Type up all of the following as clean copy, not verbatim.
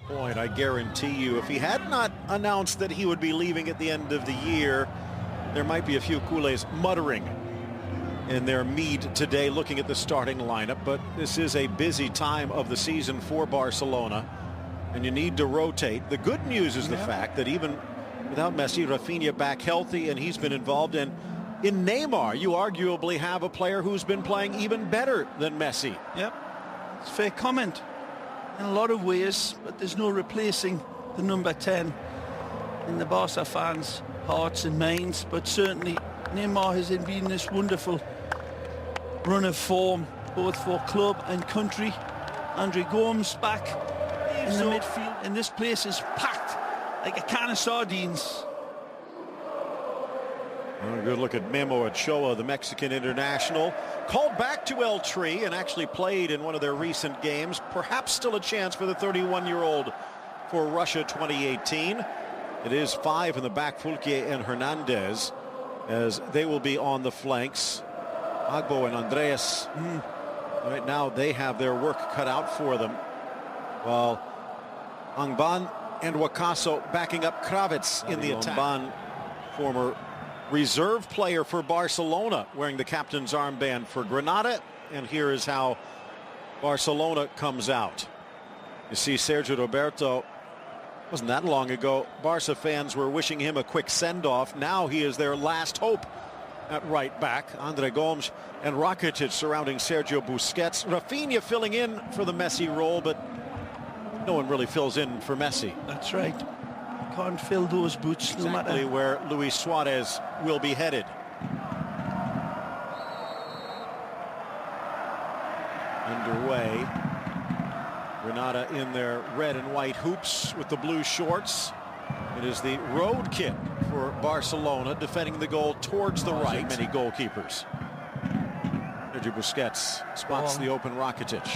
point, I guarantee you. If he had not announced that he would be leaving at the end of the year, there might be a few Culés muttering in their mead today looking at the starting lineup. But this is a busy time of the season for Barcelona, and you need to rotate. The good news is the fact that even without Messi, Rafinha back healthy, and he's been involved in Neymar, you arguably have a player who's been playing even better than Messi. Yep, it's a fair comment in a lot of ways, but there's no replacing the number 10 in the Barca fans' hearts and minds. But certainly Neymar has been this wonderful run of form, both for club and country. Andre Gomes back in the midfield, and this place is packed like a can of sardines. A good look at Memo Ochoa, the Mexican international, called back to El Tri and actually played in one of their recent games. Perhaps still a chance for the 31-year-old for Russia 2018. It is 5 in the back, Fulke and Hernandez, as they will be on the flanks. Agbo and Andreas, right now they have their work cut out for them, while Angban and Wakaso backing up Kravitz in the attack. Angban, former reserve player for Barcelona, wearing the captain's armband for Granada, and here is how Barcelona comes out. You see Sergio Roberto, wasn't that long ago, Barca fans were wishing him a quick send-off. Now he is their last hope at right back. Andre Gomes and Rakitic surrounding Sergio Busquets. Rafinha filling in for the Messi role, but no one really fills in for Messi. That's right. Can't fill those boots, no matter. Exactly where Luis Suarez will be headed. Underway. Granada in their red and white hoops with the blue shorts. It is the road kit for Barcelona, defending the goal towards the right. Many goalkeepers. Sergio Busquets spots the open Rakitic.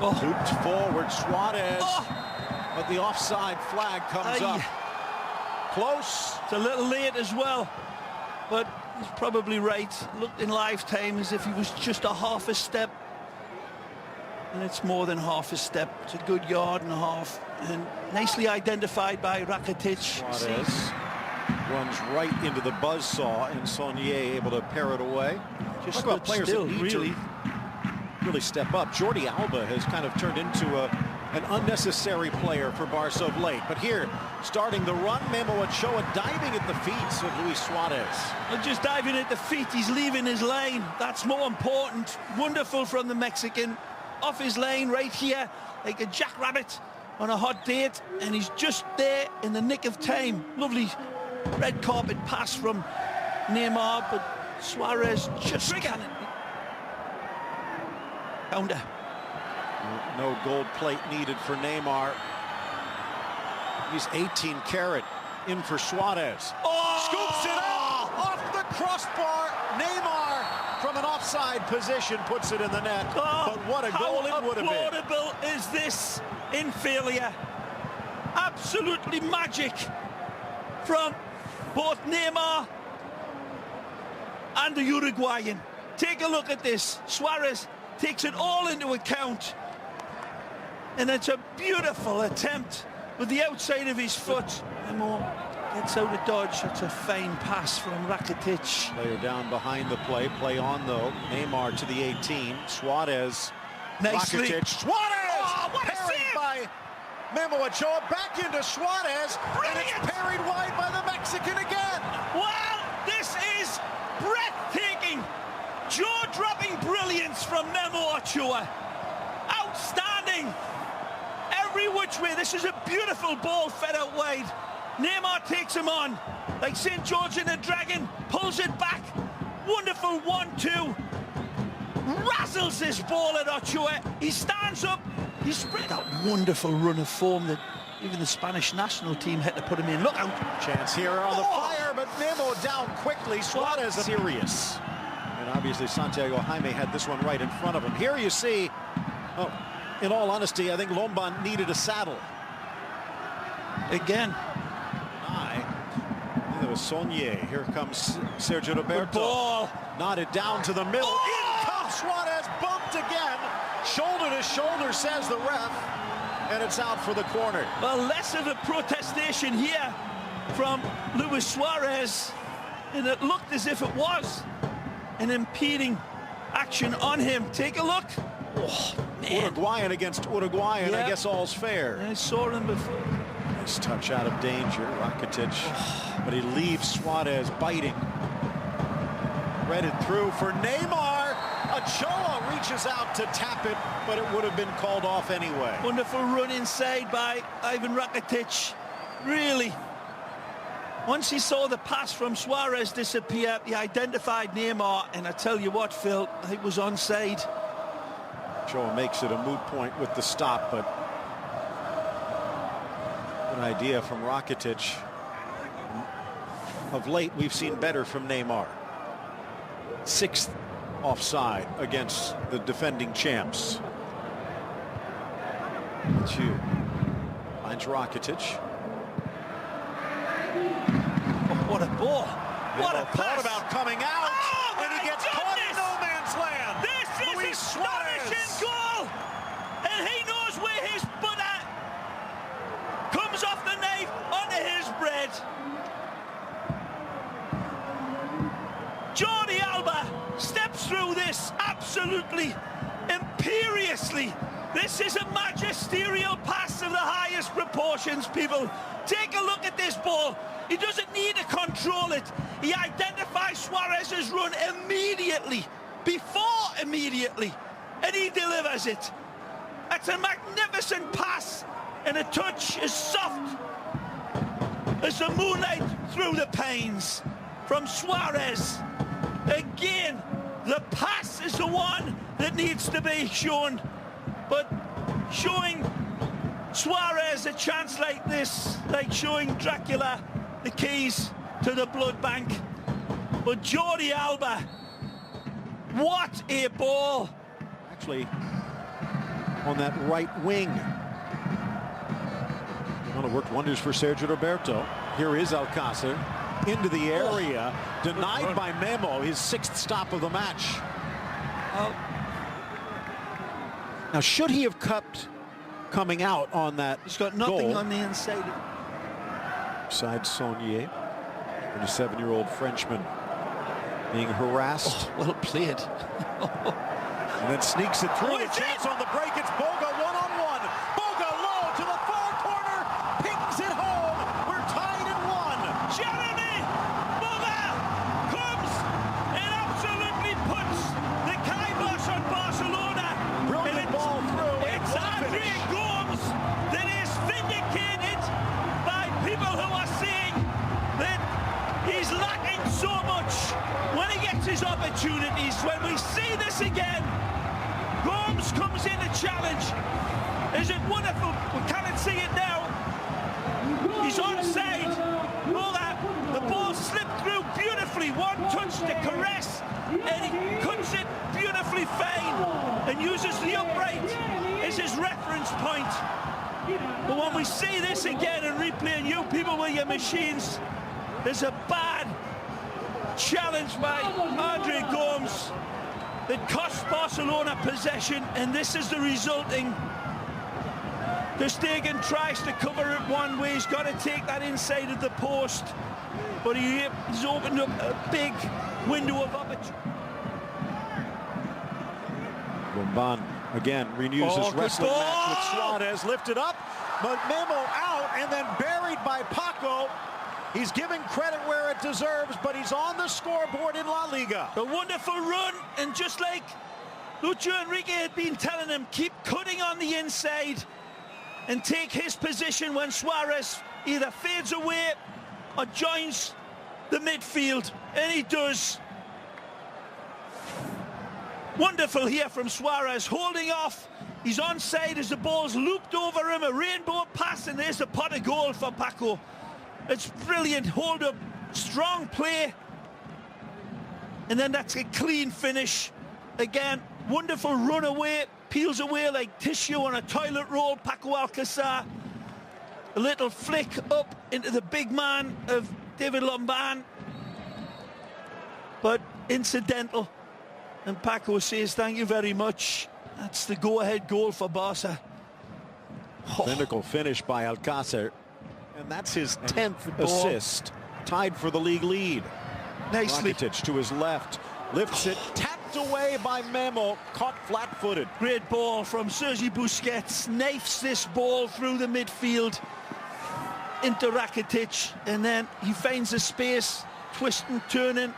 Hooped forward, Suarez. But the offside flag comes up. Close. It's a little late as well, but he's probably right. Looked in lifetime as if he was just a half a step, and it's more than half a step. It's a good yard and a half, and nicely identified by Rakitic. Suarez runs right into the buzzsaw, and Saunier able to pair it away. Just talk about players still, that need to really step up. Jordi Alba has kind of turned into an unnecessary player for Barca of late. But here, starting the run, Memo Ochoa diving at the feet of Luis Suarez. Not just diving at the feet, he's leaving his lane. That's more important. Wonderful from the Mexican. Off his lane right here, like a jackrabbit on a hot date. And he's just there in the nick of time. Lovely red carpet pass from Neymar, but Suarez just can't. Counter. No gold plate needed for Neymar. He's 18 carat in for Suarez. Scoops it up off the crossbar. Neymar from an offside position puts it in the net. But what a goal it would have been. How applaudable is this in failure? Absolutely magic from both Neymar and the Uruguayan. Take a look at this. Suarez takes it all into account. And it's a beautiful attempt with the outside of his foot. Memo gets out of dodge. It's a fine pass from Rakitic. Player down behind the play. Play on, though. Neymar to the 18. Suarez. Nicely. Rakitic. Suarez! Oh, what a parried save! by Memo Ochoa. Back into Suarez. Brilliant! And it's parried wide by the Mexican again. Well, this is breathtaking. Jaw-dropping brilliance from Memo Ochoa. Outstanding. Every which way. This is a beautiful ball fed out wide. Neymar takes him on like St. George and the Dragon, pulls it back. Wonderful 1-2. Razzles this ball at Ochoa. He stands up. He spread that wonderful run of form that even the Spanish national team had to put him in. Look out. Chance here on the fire, but Memo down quickly. Suarez serious. And obviously Santiago Jaime had this one right in front of him. Here you see, in all honesty, I think Lomban needed a saddle. Again. There was Saunier. Here comes Sergio Roberto. Good ball. Nodded down to the middle. In comes Suarez, bumped again. Shoulder to shoulder, says the ref. and it's out for the corner. Well, less of a protestation here from Luis Suarez, and it looked as if it was an impeding action on him. Take a look. Oh, man. Uruguayan against Uruguayan, Yeah. I guess all's fair. I saw him before. Nice touch out of danger, Rakitic, but he leaves Suarez biting. Threaded through for Neymar. Ochoa reaches out to tap it, but it would have been called off anyway. Wonderful run inside by Ivan Rakitic. Really, once he saw the pass from Suarez disappear, he identified Neymar, and I tell you what, Phil, it was onside. Ochoa makes it a moot point with the stop, but an idea from Rakitic. Of late, we've seen better from Neymar. 6th offside against the defending champs. Two. Finds Rakitic. Oh, what a ball. What a thought pass. about coming out, Oh, and he my gets caught in goodness. no man's land. This is Luis astonishing Suarez. goal. And he knows where his butter comes off the knife onto his bread. Jordi Alba steps through this absolutely imperiously. This is a magisterial pass of the highest proportions, people. Take a look at this ball. He doesn't need to control it. He identifies Suarez's run immediately, immediately, and he delivers it. That's a magnificent pass, and a touch as soft as the moonlight through the panes from Suarez. Again, the pass is the one that needs to be shown, but showing Suarez a chance like this, like showing Dracula the keys to the blood bank. But Jordi Alba, what a ball. Actually, on that right wing. Well, it worked wonders for Sergio Roberto. Here is Alcácer into the area, denied by Memo, his 6th stop of the match. Now, should he have kept coming out on that He's got nothing goal? on the inside. Side Saunier, 27-year-old Frenchman, being harassed. Oh, well played. And then sneaks it through. Oh, A it's chance in. on the break. It's Boga one-on-one. Boga low to the far corner. Pings it home. We're tied at 1. Jeremy Boga comes and absolutely puts the kibosh on Barcelona. Brilliant ball through. It's Andre Gomes that is vindicated by people who are saying that he's lacking so much when he gets his opportunities. When we see this again, Gomes comes in to challenge. Is it wonderful? We cannot see it now. He's onside. The ball slipped through beautifully. One touch to caress, and he cuts it beautifully fine and uses the upright as his reference point. But when we see this again and replay, and you people with your machines, there's a bad challenge by Andre Gomes that cost Barcelona possession, and this is the resulting. Ter Stegen tries to cover it one way. He's got to take that inside of the post, but he's opened up a big window of opportunity. Bomban again renews his good wrestling ball. match with Suarez. Lifted up, but Memo out and then buried by Paco. He's giving credit where it deserves, but he's on the scoreboard in La Liga. A wonderful run, and just like Lucho Enrique had been telling him, keep cutting on the inside and take his position when Suarez either fades away or joins the midfield, and he does. Wonderful here from Suarez, holding off. He's onside as the ball's looped over him, a rainbow pass, and there's a pot of goal for Paco. It's brilliant, hold up, strong play, and then that's a clean finish. Again, wonderful run away, peels away like tissue on a toilet roll. Paco Alcácer, a little flick up into the big man of David Lombán, but incidental. And Paco says, thank you very much. That's the go-ahead goal for Barca. Clinical finish by Alcácer. And that's his 10th assist. Tied for the league lead. Nicely. Rakitic to his left. Lifts it. Tapped away by Memo. Caught flat-footed. Great ball from Sergi Busquets. Knifes this ball through the midfield into Rakitic. And then he finds a space. Twisting, turning.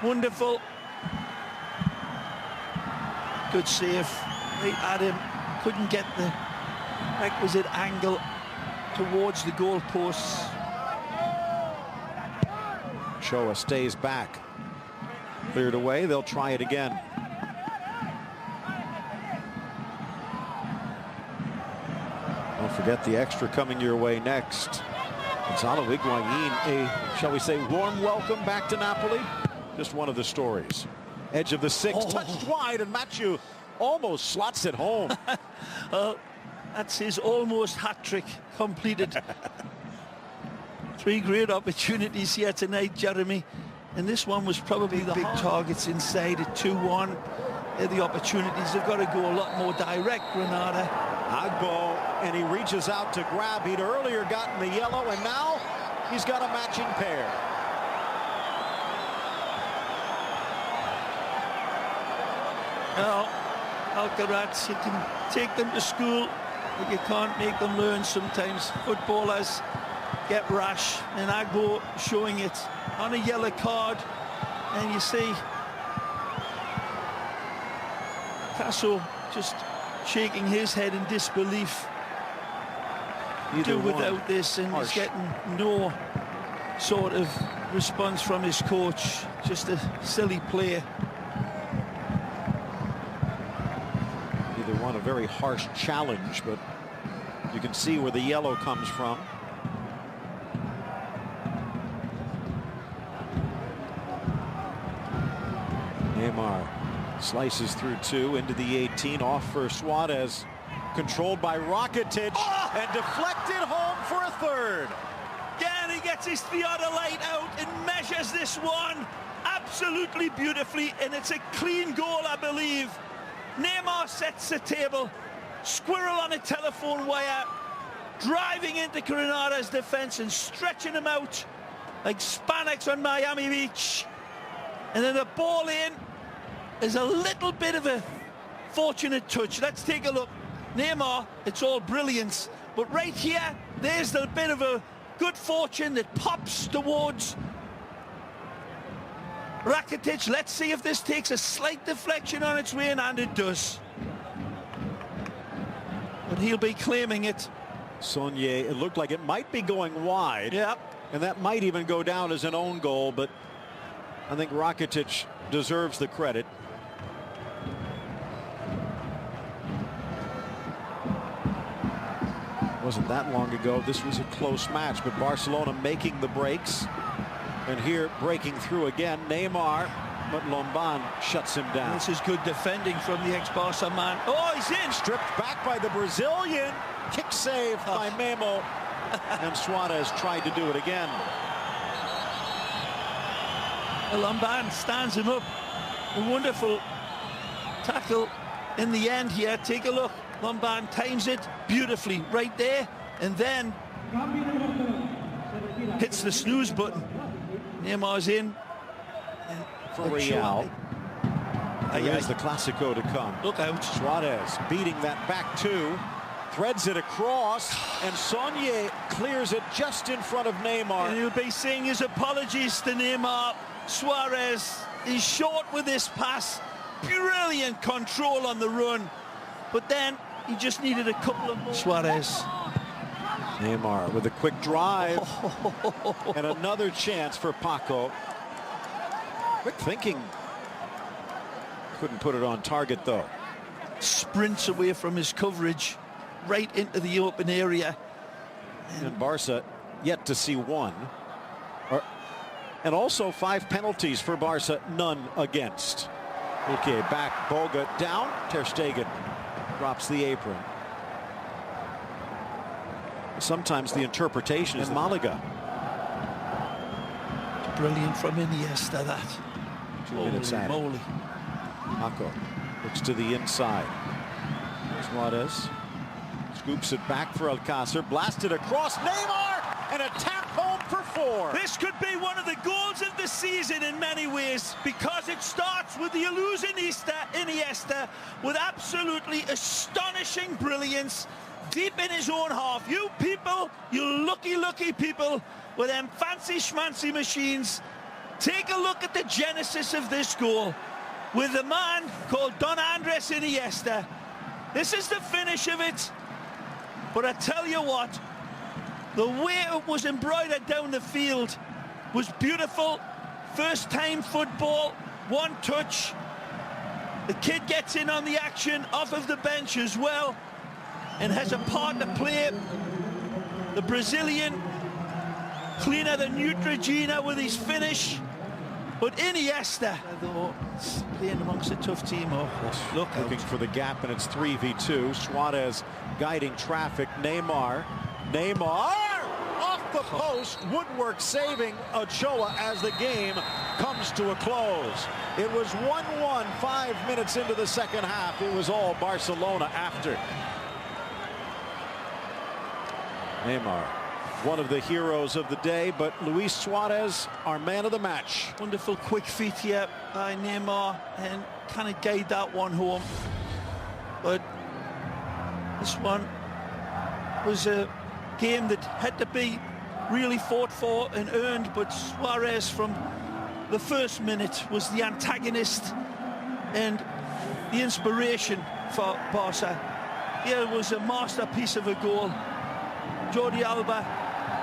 Wonderful. Good save. Right at him. Couldn't get the requisite angle towards the goalposts. Shoa stays back. Cleared away. They'll try it again. Don't forget the extra coming your way next. Gonzalo Higuain, a, shall we say, warm welcome back to Napoli. Just one of the stories. Edge of the six, touched wide, and Mathieu almost slots it home. That's his almost hat-trick completed. 3 great opportunities here tonight, Jeremy. And this one was probably the big targets inside at 2-1. The opportunities have got to go a lot more direct, Granada. Agbo, and he reaches out to grab. He'd earlier gotten the yellow, and now he's got a matching pair. Now, Alcaraz, you can take them to school, but you can't make them learn sometimes. Footballers get rash, and Agbo showing it on a yellow card. And you see Casso just shaking his head in disbelief. Do without this, and he's getting no sort of response from his coach. Just a silly play. Either one a very harsh challenge, but you can see where the yellow comes from. Neymar slices through 2 into the 18, off for Suarez, controlled by Rakitic, and deflected home for a third. Again, he gets his theodolite out and measures this one absolutely beautifully, and it's a clean goal, I believe. Neymar sets the table, squirrel on a telephone wire, driving into Granada's defense and stretching them out like Hispanics on Miami Beach. And then the ball in is a little bit of a fortunate touch. Let's take a look. Neymar, it's all brilliance. But right here, there's a bit of a good fortune that pops towards Rakitic. Let's see if this takes a slight deflection on its way, and it does. But he'll be claiming it. Saunier, it looked like it might be going wide. Yep. And that might even go down as an own goal, but I think Rakitic deserves the credit. Wasn't that long ago. This was a close match, but Barcelona making the breaks. And here breaking through again, Neymar, but Lomban shuts him down. This is good defending from the ex-Barca man. Oh, he's in! Stripped back by the Brazilian. Kick save by Memo. And Suarez tried to do it again. Lomban stands him up. A wonderful tackle in the end here. Take a look. Lomban times it beautifully right there, and then hits the snooze button. Neymar's in. And for Real. Here's the Clasico to come. Look out. Suarez beating that back 2. Threads it across, and Saunier clears it just in front of Neymar. And he'll be saying his apologies to Neymar. Suarez is short with this pass. Brilliant control on the run. But then he just needed a couple of more. Suarez. Neymar with a quick drive. And another chance for Paco. Quick thinking. Couldn't put it on target, though. Sprints away from his coverage, right into the open area. And Barca yet to see one. And also 5 penalties for Barca, none against. Okay, back, Boga down. Ter Stegen drops the apron. Sometimes the interpretation is Malaga. Brilliant from Iniesta, that. 2 minutes at moly. Paco looks to the inside. Suarez Scoops it back for Alcácer. Blasted across Neymar. And a tap home for 4. This could be one of the goals of the season in many ways, because it starts with the Iniesta with absolutely astonishing brilliance deep in his own half. You people, you lucky people with them fancy schmancy machines, take a look at the genesis of this goal with the man called Don Andres Iniesta. This is the finish of it, but I tell you what, the way it was embroidered down the field was beautiful. First time football, one touch. The kid gets in on the action off of the bench as well and has a part to play. The Brazilian cleaner than Neutrogena with his finish. But Iniesta, though, playing amongst a tough team. Oh, look looking for the gap, and it's 3v2. Suarez guiding traffic. Neymar off the post. Woodwork saving Ochoa as the game comes to a close. It was 1-1 5 minutes into the second half. It was all Barcelona after. Neymar, one of the heroes of the day, but Luis Suarez, our man of the match. Wonderful quick feet here by Neymar, and kind of guide that one home. But this one was a game that had to be really fought for and earned, but Suarez from the first minute was the antagonist and the inspiration for Barca. Here was a masterpiece of a goal. Jordi Alba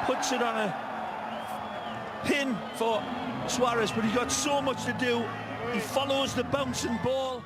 puts it on a pin for Suarez, but he's got so much to do. He follows the bouncing ball.